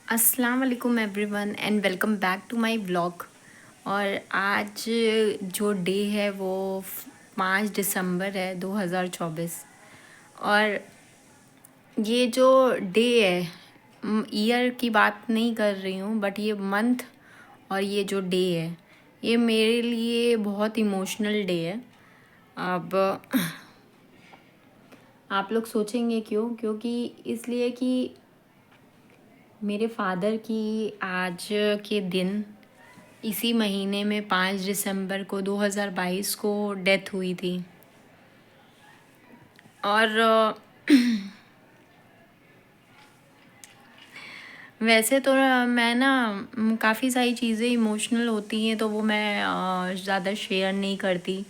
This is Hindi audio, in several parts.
अस्सलाम वालेकुम everyone and welcome back to my vlog. और आज जो डे है वो 5 दिसंबर है 2024। और ये जो डे है, ईयर की बात नहीं कर रही हूँ बट ये मंथ और ये जो डे है ये मेरे लिए बहुत इमोशनल डे है। अब आप लोग सोचेंगे क्यों? क्योंकि इसलिए कि मेरे फादर की आज के दिन इसी महीने में 5 दिसंबर को 2022 को डेथ हुई थी। और वैसे तो मैं ना काफ़ी सारी चीज़ें इमोशनल होती हैं तो वो मैं ज़्यादा शेयर नहीं करती।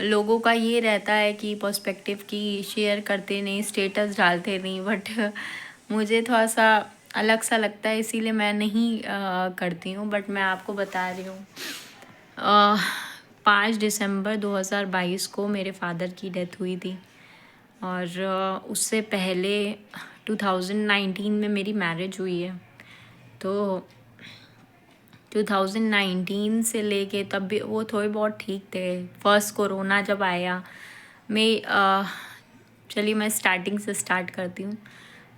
लोगों का ये रहता है कि पर्सपेक्टिव की शेयर करते नहीं, स्टेटस डालते नहीं, बट मुझे थोड़ा सा अलग सा लगता है, इसीलिए मैं नहीं करती हूँ। बट मैं आपको बता रही हूँ, 5 दिसंबर 2022 को मेरे फादर की डेथ हुई थी। और उससे पहले 2019 में मेरी मैरिज हुई है। तो 2019 से लेके तब भी वो थोड़े बहुत ठीक थे। फर्स्ट कोरोना जब आया, चलिए मैं स्टार्टिंग से स्टार्ट करती हूँ।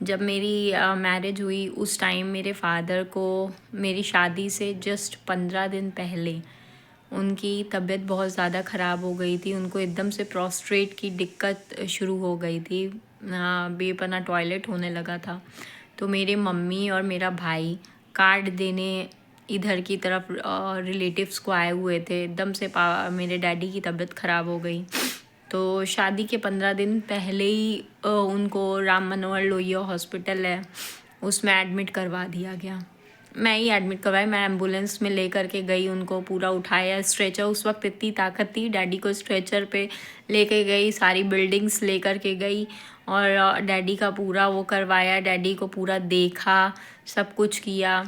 जब मेरी मैरिज हुई उस टाइम मेरे फादर को मेरी शादी से जस्ट 15 दिन पहले उनकी तबीयत बहुत ज़्यादा ख़राब हो गई थी। उनको एकदम से प्रोस्ट्रेट की दिक्कत शुरू हो गई थी, बेपना टॉयलेट होने लगा था। तो मेरे मम्मी और मेरा भाई कार्ड देने इधर की तरफ रिलेटिव्स को आए हुए थे। एकदम से मेरे डैडी की तबीयत ख़राब हो गई। तो शादी के 15 दिन पहले ही उनको राम मनोहर लोहिया हॉस्पिटल है उसमें एडमिट करवा दिया गया। मैं ही एडमिट करवाई, मैं एम्बुलेंस में लेकर के गई, उनको पूरा उठाया। स्ट्रेचर, उस वक्त इतनी ताकत थी, डैडी को स्ट्रेचर पे लेके गई, सारी बिल्डिंग्स लेकर के गई और डैडी का पूरा वो करवाया, डैडी को पूरा देखा, सब कुछ किया।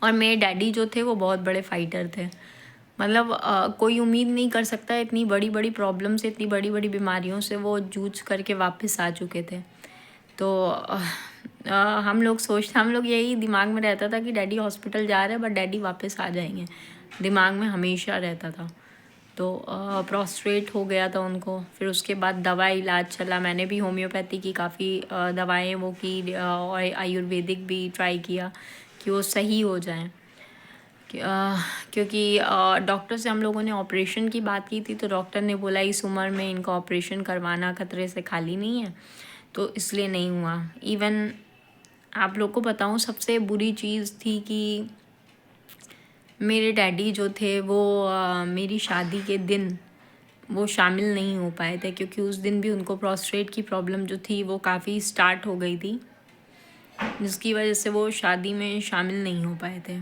और मेरे डैडी जो थे वो बहुत बड़े फाइटर थे। मतलब कोई उम्मीद नहीं कर सकता, इतनी बड़ी बड़ी प्रॉब्लम से, इतनी बड़ी बड़ी बीमारियों से वो जूझ करके वापस आ चुके थे। तो हम लोग यही दिमाग में रहता था कि डैडी हॉस्पिटल जा रहे हैं बट डैडी वापस आ जाएंगे, दिमाग में हमेशा रहता था। तो प्रोस्ट्रेट हो गया था उनको। फिर उसके बाद दवा इलाज चला, मैंने भी होम्योपैथी की काफ़ी दवाएं वो की और आयुर्वेदिक भी ट्राई किया कि वो सही हो जाएं। क्योंकि डॉक्टर से हम लोगों ने ऑपरेशन की बात की थी तो डॉक्टर ने बोला इस उम्र में इनको ऑपरेशन करवाना खतरे से खाली नहीं है, तो इसलिए नहीं हुआ। इवन आप लोग को बताऊं, सबसे बुरी चीज़ थी कि मेरे डैडी जो थे वो मेरी शादी के दिन वो शामिल नहीं हो पाए थे, क्योंकि उस दिन भी उनको प्रोस्टेट की प्रॉब्लम जो थी वो काफ़ी स्टार्ट हो गई थी, जिसकी वजह से वो शादी में शामिल नहीं हो पाए थे।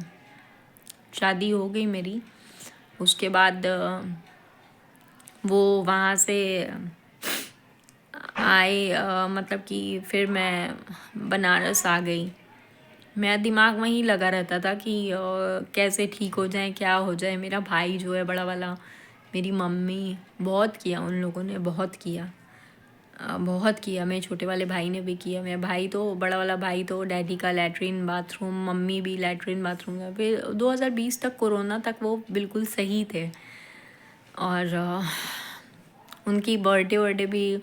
शादी हो गई मेरी, उसके बाद वो वहाँ से आए, मतलब कि फिर मैं बनारस आ गई। मेरा दिमाग वहीं लगा रहता था कि कैसे ठीक हो जाए, क्या हो जाए। मेरा भाई जो है बड़ा वाला, मेरी मम्मी, बहुत किया उन लोगों ने, बहुत किया, बहुत किया। मेरे छोटे वाले भाई ने भी किया। मेरा भाई तो, बड़ा वाला भाई तो डैडी का लैट्रिन बाथरूम, मम्मी भी लैट्रिन बाथरूम का। फिर 2020 तक, कोरोना तक वो बिल्कुल सही थे। और उनकी बर्थडे वर्डे भी,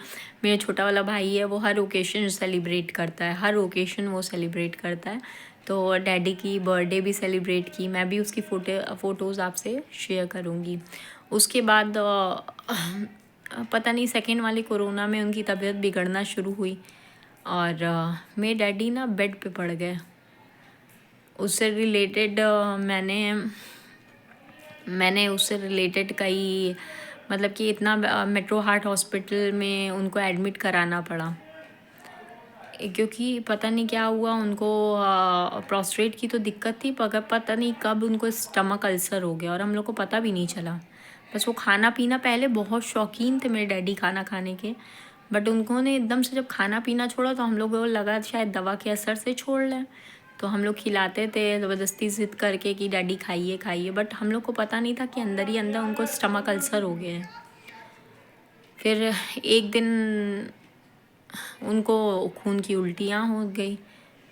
मेरा छोटा वाला भाई है वो हर ओकेशन सेलिब्रेट करता है, हर ओकेशन वो सेलिब्रेट करता है। तो डैडी की बर्थडे भी सेलिब्रेट की, मैं भी उसकी फ़ोटोज़ आपसे शेयर करूँगी। उसके बाद पता नहीं सेकेंड वाली कोरोना में उनकी तबीयत बिगड़ना शुरू हुई और मेरे डैडी ना बेड पे पड़ गए। उससे रिलेटेड मैंने उससे रिलेटेड कई, मतलब कि इतना मेट्रो हार्ट हॉस्पिटल में उनको एडमिट कराना पड़ा, क्योंकि पता नहीं क्या हुआ उनको। प्रोस्टेट की तो दिक्कत थी, मगर पता नहीं कब उनको स्टमक अल्सर हो गया और हम लोग को पता भी नहीं चला। बस वो खाना पीना, पहले बहुत शौकीन थे मेरे डैडी खाना खाने के, बट उन्होंने एकदम से जब खाना पीना छोड़ा तो हम लोग को लगा शायद दवा के असर से छोड़ लें। तो हम लोग खिलाते थे ज़बरदस्ती ज़िद करके कि डैडी खाइए खाइए, बट हम लोग को पता नहीं था कि अंदर ही अंदर उनको स्टमक अल्सर हो गया है। फिर एक दिन उनको खून की उल्टियाँ हो गई,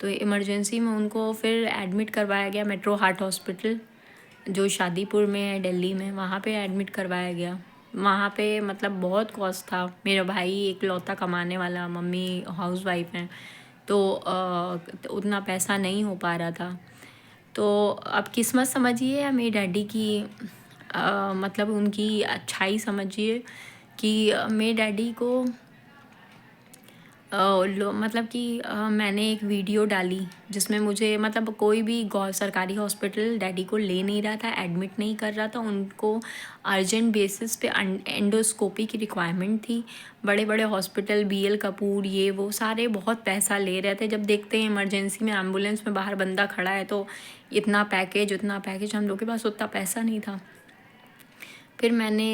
तो इमरजेंसी में उनको फिर एडमिट करवाया गया मेट्रो हार्ट हॉस्पिटल, जो शादीपुर में है दिल्ली में, वहाँ पे एडमिट करवाया गया। वहाँ पे मतलब बहुत कॉस्ट था। मेरा भाई इकलौता कमाने वाला, मम्मी हाउसवाइफ हैं, तो उतना पैसा नहीं हो पा रहा था। तो अब किस्मत समझिए या मेरी डैडी की मतलब उनकी अच्छाई समझिए कि मेरे डैडी को मतलब कि मैंने एक वीडियो डाली जिसमें मुझे मतलब कोई भी सरकारी हॉस्पिटल डैडी को ले नहीं रहा था, एडमिट नहीं कर रहा था। उनको अर्जेंट बेसिस पे एंडोस्कोपी की रिक्वायरमेंट थी। बड़े बड़े हॉस्पिटल BL कपूर ये वो सारे बहुत पैसा ले रहे थे। जब देखते हैं इमरजेंसी में एम्बुलेंस में बाहर बंदा खड़ा है तो इतना पैकेज, हम लोग के पास उतना पैसा नहीं था। फिर मैंने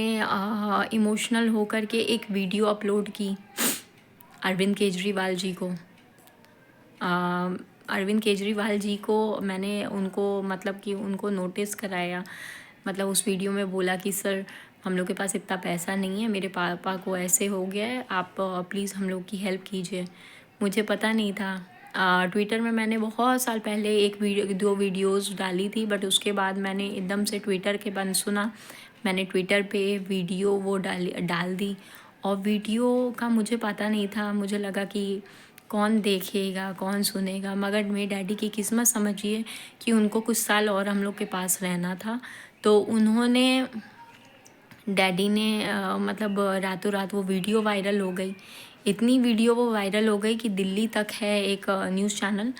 इमोशनल होकर के एक वीडियो अपलोड की अरविंद केजरीवाल जी को। अरविंद केजरीवाल जी को मैंने उनको मतलब कि उनको नोटिस कराया। मतलब उस वीडियो में बोला कि सर हम लोग के पास इतना पैसा नहीं है, मेरे पापा को ऐसे हो गया है, आप प्लीज़ हम लोग की हेल्प कीजिए। मुझे पता नहीं था। ट्विटर में मैंने बहुत साल पहले 2 वीडियोस डाली थी, बट उसके बाद मैंने एकदम से ट्विटर के बंद सुना। मैंने ट्विटर पे वीडियो वो डाल दी, और वीडियो का मुझे पता नहीं था। मुझे लगा कि कौन देखेगा कौन सुनेगा, मगर मेरे डैडी की किस्मत समझिए कि उनको कुछ साल और हम लोग के पास रहना था। तो उन्होंने डैडी ने मतलब रातों रात वो वीडियो वायरल हो गई। इतनी वीडियो वो वायरल हो गई कि दिल्ली तक है एक न्यूज़ चैनल,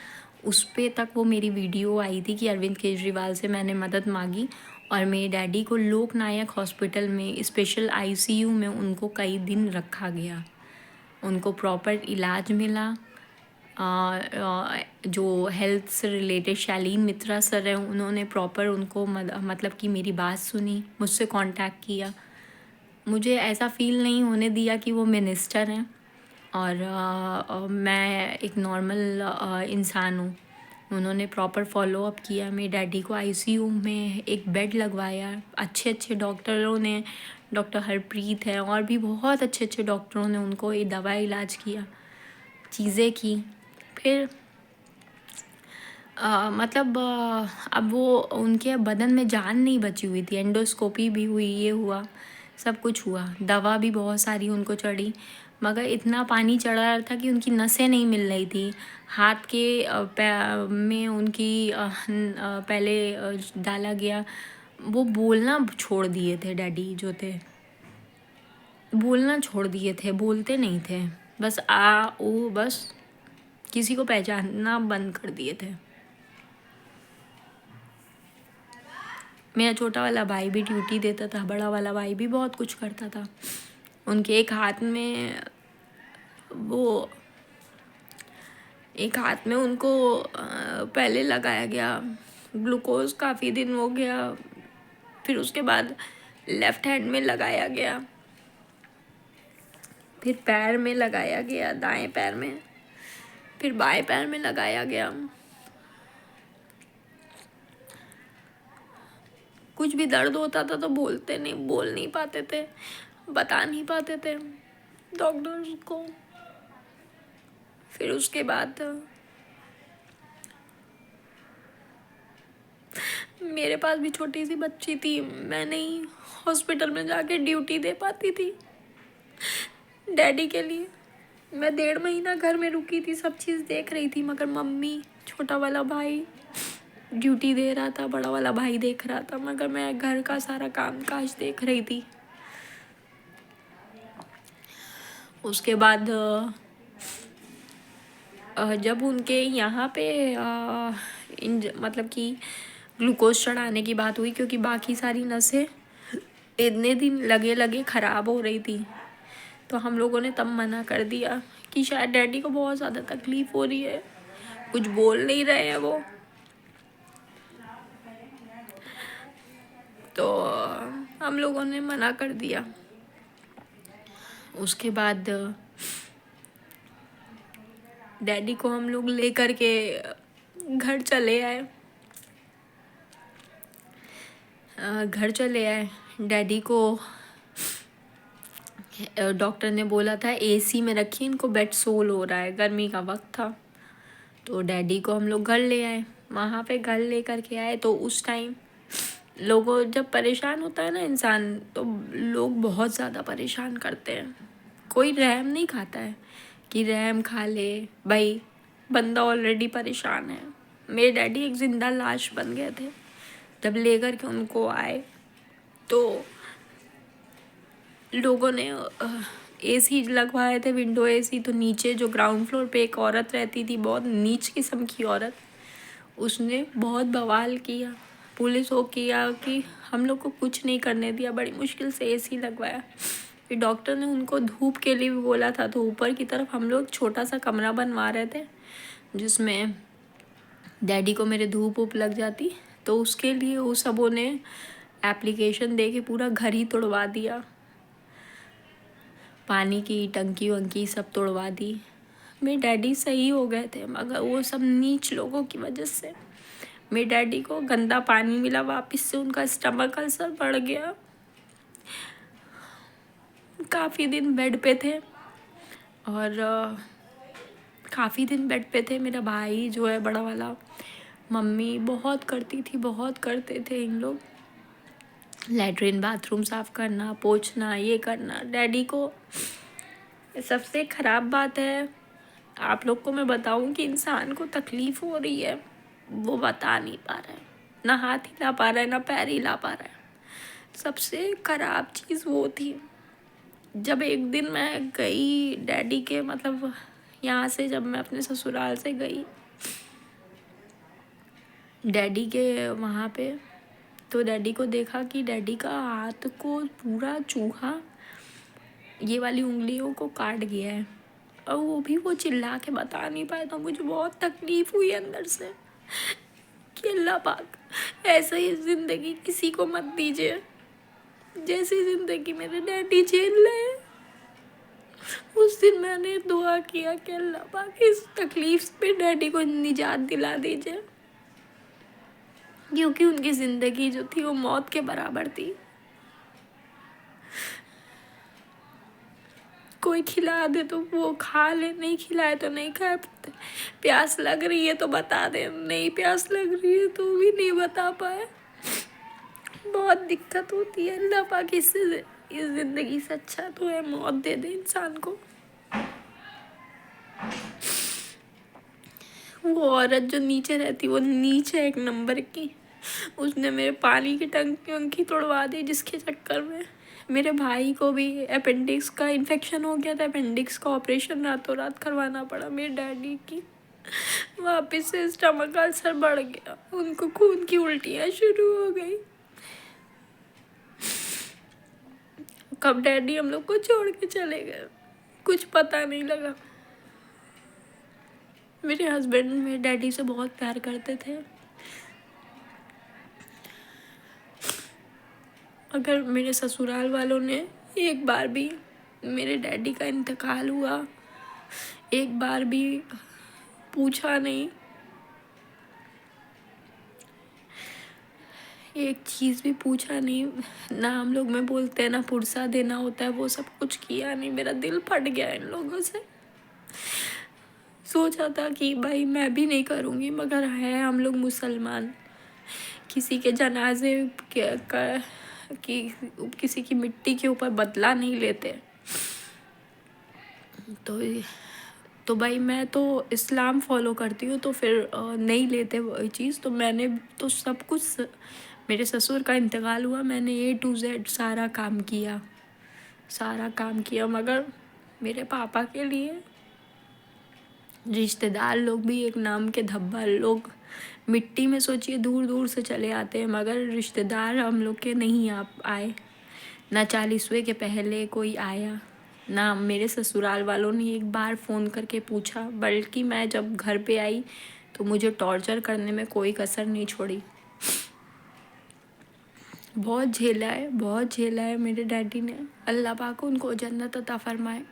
उस पे तक वो मेरी वीडियो आई थी कि अरविंद केजरीवाल से मैंने मदद मांगी। और मेरे डैडी को लोकनायक हॉस्पिटल में स्पेशल ICU में उनको कई दिन रखा गया। उनको प्रॉपर इलाज मिला। जो हेल्थ से रिलेटेड शालीन मित्रा सर हैं, उन्होंने प्रॉपर उनको मतलब कि मेरी बात सुनी, मुझसे कांटेक्ट किया। मुझे ऐसा फील नहीं होने दिया कि वो मिनिस्टर हैं और मैं एक नॉर्मल इंसान हूँ। उन्होंने प्रॉपर फॉलो अप किया। मेरे डैडी को ICU में एक बेड लगवाया। अच्छे अच्छे डॉक्टरों ने, डॉक्टर हरप्रीत है और भी बहुत अच्छे अच्छे डॉक्टरों ने उनको ये दवा इलाज किया, चीज़ें की। फिर मतलब अब वो उनके बदन में जान नहीं बची हुई थी। एंडोस्कोपी भी हुई, ये हुआ, सब कुछ हुआ, दवा भी बहुत सारी उनको चढ़ी, मगर इतना पानी चढ़ रहा था कि उनकी नसें नहीं मिल रही थी। हाथ के में उनकी पहले डाला गया। वो बोलना छोड़ दिए थे, डैडी जो थे बोलना छोड़ दिए थे, बोलते नहीं थे, बस आ ओ, बस किसी को पहचानना बंद कर दिए थे। मेरा छोटा वाला भाई भी ड्यूटी देता था, बड़ा वाला भाई भी बहुत कुछ करता था। उनके एक हाथ में उनको पहले लगाया गया ग्लूकोज, काफ़ी दिन हो गया। फिर उसके बाद लेफ्ट हैंड में लगाया गया, फिर पैर में लगाया गया, दाएं पैर में, फिर बाएं पैर में लगाया गया। कुछ भी दर्द होता था तो बोल नहीं पाते थे, बता नहीं पाते थे डॉक्टर्स को। फिर उसके बाद मेरे पास भी छोटी सी बच्ची थी, मैं नहीं हॉस्पिटल में जाके ड्यूटी दे पाती थी डैडी के लिए। मैं 1.5 महीना घर में रुकी थी, सब चीज़ देख रही थी, मगर मम्मी, छोटा वाला भाई ड्यूटी दे रहा था, बड़ा वाला भाई देख रहा था, मगर मैं घर का सारा काम काज देख रही थी। उसके बाद जब उनके यहाँ पे मतलब कि ग्लूकोज चढ़ाने की बात हुई, क्योंकि बाकी सारी नसें इतने दिन लगे ख़राब हो रही थी, तो हम लोगों ने तब मना कर दिया कि शायद डैडी को बहुत ज़्यादा तकलीफ़ हो रही है, कुछ बोल नहीं रहे हैं वो। तो हम लोगों ने मना कर दिया। उसके बाद डैडी को हम लोग लेकर के घर चले आए। डैडी को डॉक्टर ने बोला था AC में रखिए, इनको बेड सोल हो रहा है, गर्मी का वक्त था। तो डैडी को हम लोग घर ले आए। वहाँ पे घर ले कर के आए तो उस टाइम लोगों जब परेशान होता है ना इंसान, तो लोग बहुत ज़्यादा परेशान करते हैं। कोई रहम नहीं खाता है कि रहम खा ले। भाई बंदा ऑलरेडी परेशान है। मेरे डैडी एक जिंदा लाश बन गए थे। जब लेकर के उनको आए तो लोगों ने एसी लगवाए थे, विंडो एसी। तो नीचे जो ग्राउंड फ्लोर पे एक औरत रहती थी, बहुत नीच किस्म की औरत, उसने बहुत बवाल किया। पुलिस को किया कि हम लोग को कुछ नहीं करने दिया, बड़ी मुश्किल से एसी लगवाया। फिर डॉक्टर ने उनको धूप के लिए भी बोला था। तो ऊपर की तरफ हम लोग छोटा सा कमरा बनवा रहे थे जिसमें डैडी को मेरे धूप वूप लग जाती। तो उसके लिए उस सबों ने एप्लीकेशन दे के पूरा घर ही तोड़वा दिया। पानी की टंकी वंकी सब तोड़वा दी। मेरे डैडी सही हो गए थे, मगर वो सब नीच लोगों की वजह से मेरे डैडी को गंदा पानी मिला, वापस से उनका स्टमक अल्सर बढ़ गया। काफ़ी दिन बेड पे थे और काफ़ी दिन बेड पे थे। मेरा भाई जो है बड़ा वाला, मम्मी बहुत करती थी, बहुत करते थे इन लोग। लैट्रिन बाथरूम साफ़ करना, पोंछना, ये करना। डैडी को सबसे ख़राब बात है, आप लोग को मैं बताऊं कि इंसान को तकलीफ़ हो रही है, वो बता नहीं पा रहा है। ना हाथ हिला पा रहा है, ना पैर हिला पा रहा है। सबसे ख़राब चीज़ वो थी जब एक दिन मैं गई डैडी के, मतलब यहाँ से जब मैं अपने ससुराल से गई डैडी के वहाँ पे, तो डैडी को देखा कि डैडी का हाथ को पूरा चूहा ये वाली उंगलियों को काट गया है। और वो भी वो चिल्ला के बता नहीं पाया। तो मुझे बहुत तकलीफ़ हुई अंदर से कि अल्लाह पाक ऐसे ही ज़िंदगी किसी को मत दीजिए जैसी ज़िंदगी मेरे डैडी झेल रहे हैं। उस दिन मैंने दुआ किया कि अल्लाह पाक इस तकलीफ पे डैडी को निजात दिला दीजिए, क्योंकि उनकी ज़िंदगी जो थी वो मौत के बराबर थी। कोई खिला दे तो वो खा ले, नहीं खिलाए तो नहीं खाए। प्यास लग रही है तो बता दे, नहीं प्यास लग रही है तो भी नहीं बता पाए। बहुत दिक्कत होती है। अल्लाह पाक इस ज़िंदगी से अच्छा तो है मौत दे दे इंसान को। वो औरत जो नीचे रहती, वो नीचे एक नंबर की, उसने मेरे पानी की टंकी वंकी तोड़वा दी, जिसके चक्कर में मेरे भाई को भी अपेंडिक्स का इन्फेक्शन हो गया था। अपेंडिक्स का ऑपरेशन रातों रात करवाना पड़ा। मेरे डैडी की वापस से स्टमक अल्सर बढ़ गया, उनको खून की उल्टियाँ शुरू हो गई। कब डैडी हम लोग को छोड़ के चले गए कुछ पता नहीं लगा। मेरे हस्बैंड मेरे डैडी से बहुत प्यार करते थे। अगर मेरे ससुराल वालों ने एक बार भी मेरे डैडी का इंतकाल हुआ, एक बार भी पूछा नहीं, एक चीज़ भी पूछा नहीं, ना हम लोग में बोलते हैं ना पुरसा देना होता है, वो सब कुछ किया नहीं। मेरा दिल फट गया इन लोगों से। सोचा था कि भाई मैं भी नहीं करूँगी, मगर है हम लोग मुसलमान, किसी के जनाजे कि किसी की मिट्टी के ऊपर बदला नहीं लेते। तो भाई मैं तो इस्लाम फॉलो करती हूँ, तो फिर नहीं लेते वही चीज़। तो मैंने तो सब कुछ, मेरे ससुर का इंतकाल हुआ, मैंने A to Z सारा काम किया, सारा काम किया। मगर मेरे पापा के लिए रिश्तेदार लोग भी एक नाम के धब्बा, लोग मिट्टी में सोचिए दूर दूर से चले आते हैं, मगर रिश्तेदार हम लोग के नहीं आए। ना 40वें के पहले कोई आया, ना मेरे ससुराल वालों ने एक बार फ़ोन करके पूछा। बल्कि मैं जब घर पे आई तो मुझे टॉर्चर करने में कोई कसर नहीं छोड़ी। बहुत झेला है, बहुत झेला है मेरे डैडी ने। अल्लाह पाक उनको जन्नत अता फरमाए,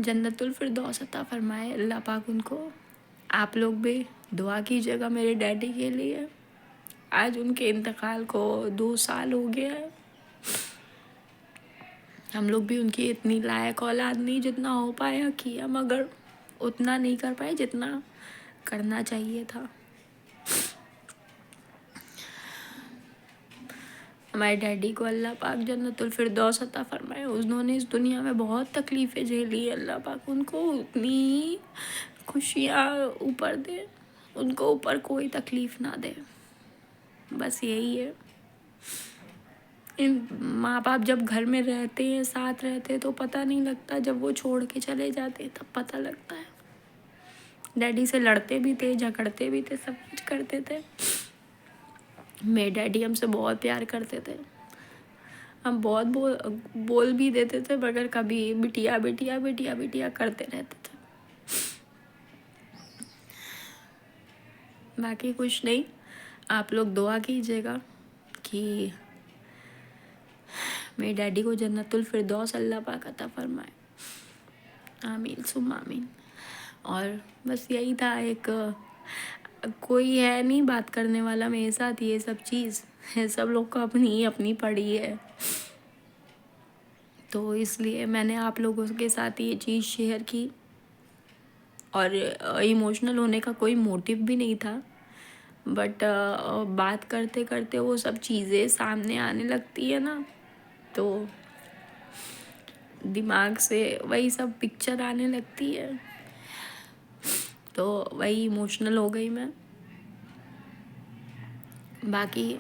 जन्नतुल फिरदौस अता फरमाए अल्लाह पाक उनको। आप लोग भी दुआ कीजिएगा मेरे डैडी के लिए। आज उनके इंतकाल को 2 साल हो गया है। हम लोग भी उनकी इतनी लायक औलाद नहीं, जितना हो पाया किया, मगर उतना नहीं कर पाए जितना करना चाहिए था। हमारे डैडी को अल्लाह पाक जन्नतुल फिरदौस अता फरमाए। उन्होंने इस दुनिया में बहुत तकलीफ़ें झेली, अल्लाह पाक उनको उतनी खुशियाँ ऊपर दे, उनको ऊपर कोई तकलीफ़ ना दे, बस यही है। इन माँ बाप जब घर में रहते हैं, साथ रहते हैं, तो पता नहीं लगता, जब वो छोड़ के चले जाते हैं तब पता लगता है। डैडी से लड़ते भी थे, झगड़ते भी थे, सब कुछ करते थे। मेरे डैडी हमसे बहुत प्यार करते थे, हम बहुत बोल भी देते थे, मगर कभी बिटिया बिटिया बिटिया बिटिया करते रहते थे। बाकी कुछ नहीं, आप लोग दुआ कीजिएगा कि मेरे डैडी को जन्नतुल फिरदौस अल्लाह पाक अता फरमाए। आमीन सुम्मा आमीन। और बस यही था, एक कोई है नहीं बात करने वाला मेरे साथ, ये सब चीज़ सब लोग को अपनी अपनी पड़ी है, तो इसलिए मैंने आप लोगों के साथ ये चीज़ शेयर की। और इमोशनल होने का कोई मोटिव भी नहीं था, बट बात करते करते वो सब चीज़ें सामने आने लगती है ना, तो दिमाग से वही सब पिक्चर आने लगती है, तो वही इमोशनल हो गई मैं। बाकी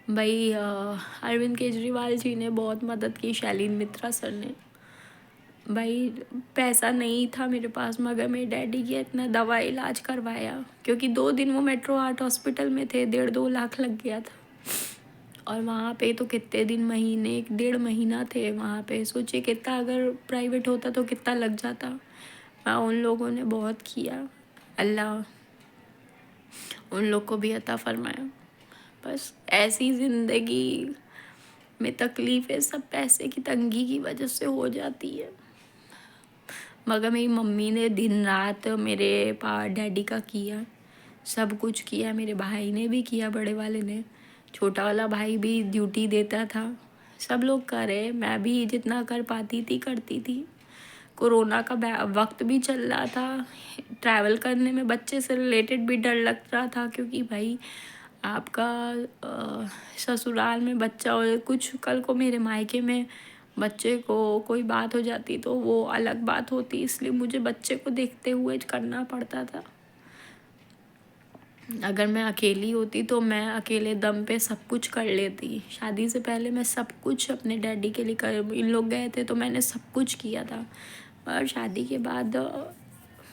भाई अरविंद केजरीवाल जी ने बहुत मदद की, शैलीन मित्रा सर ने। भाई पैसा नहीं था मेरे पास, मगर मेरे डैडी की इतना दवा इलाज करवाया, क्योंकि 2 दिन वो मेट्रो हार्ट हॉस्पिटल में थे, 1.5-2 लाख लग गया था। और वहाँ पे तो कितने दिन, महीने, 1-1.5 महीना थे वहाँ पे। सोचिए कितना, अगर प्राइवेट होता तो कितना लग जाता। उन लोगों ने बहुत किया, अल्लाह उन लोग को भी अता फरमाया। बस ऐसी ज़िंदगी में तकलीफ़ें सब पैसे की तंगी की वजह से हो जाती है, मगर मेरी मम्मी ने दिन रात मेरे डैडी का किया, सब कुछ किया। मेरे भाई ने भी किया, बड़े वाले ने, छोटा वाला भाई भी ड्यूटी देता था, सब लोग करे, मैं भी जितना कर पाती थी करती थी। कोरोना का वक्त भी चल रहा था, ट्रैवल करने में बच्चे से रिलेटेड भी डर लग रहा था, क्योंकि भाई आपका ससुराल में बच्चा, और कुछ कल को मेरे मायके में बच्चे को कोई बात हो जाती तो वो अलग बात होती, इसलिए मुझे बच्चे को देखते हुए करना पड़ता था। अगर मैं अकेली होती तो मैं अकेले दम पे सब कुछ कर लेती। शादी से पहले मैं सब कुछ अपने डैडी के लिए कर, इन लोग गए थे तो मैंने सब कुछ किया था, और शादी के बाद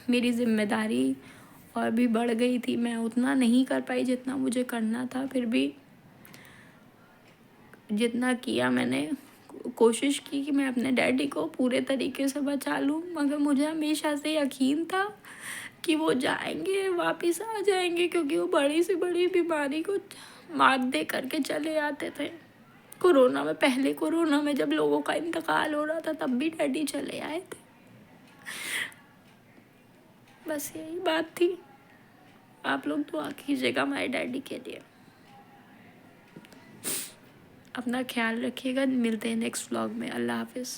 मेरी जिम्मेदारी और भी बढ़ गई थी, मैं उतना नहीं कर पाई जितना मुझे करना था। फिर भी जितना किया मैंने, कोशिश की कि मैं अपने डैडी को पूरे तरीके से बचा लूँ, मगर मुझे हमेशा से यकीन था कि वो जाएंगे, वापस आ जाएंगे, क्योंकि वो बड़ी से बड़ी बीमारी को मात दे करके चले आते थे। कोरोना में, पहले कोरोना में जब लोगों का इंतकाल हो रहा था, तब भी डैडी चले आए थे। बस यही बात थी। आप लोग दुआ कीजिएगा हमारे डैडी के लिए। अपना ख्याल रखिएगा, मिलते हैं नेक्स्ट व्लॉग में। अल्लाह हाफिज़।